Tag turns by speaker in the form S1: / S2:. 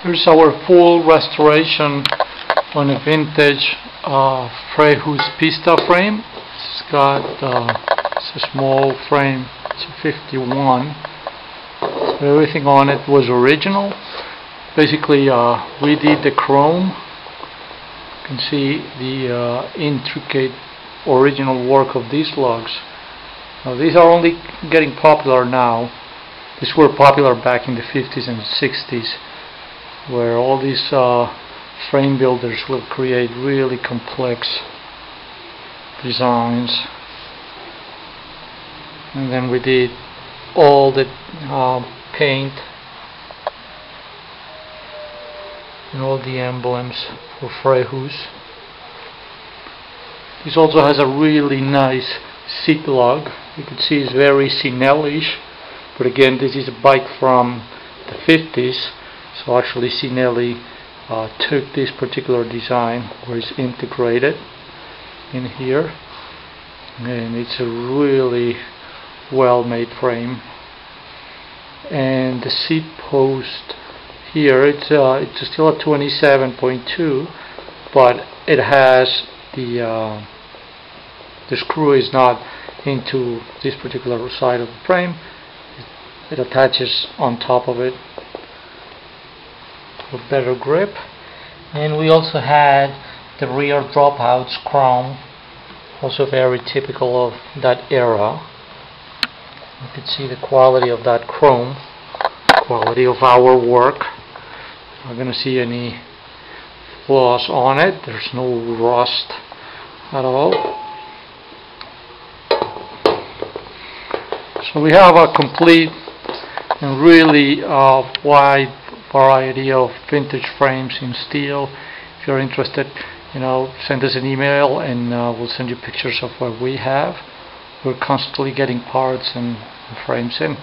S1: Here's our full restoration on a vintage frejus pista frame. It's got it's a small frame. It's a 51. So everything on it was original. Basically, we did the chrome. You can see the intricate original work of these lugs. Now, these are only getting popular now. These were popular back in the 50s and 60s, where all these frame builders will create really complex designs. And then we did all the paint and all the emblems for frejus. This also has a really nice seat lug. You can see it's very Cinelli-ish, but again, this is a bike from the 50s, so actually Cinelli took this particular design where it's integrated in here, and it's a really well made frame. And the seat post here, it's still a 27.2, but it has the screw is not into this particular side of the frame. It attaches on top of it for better grip. And we also had the rear dropouts chrome, also very typical of that era. You can see the quality of that chrome, quality of our work. Not going to see any flaws on it. There's no rust at all. So we have a complete and really wide variety of vintage frames in steel. If you're interested, send us an email and we'll send you pictures of what we have. We're constantly getting parts and frames in.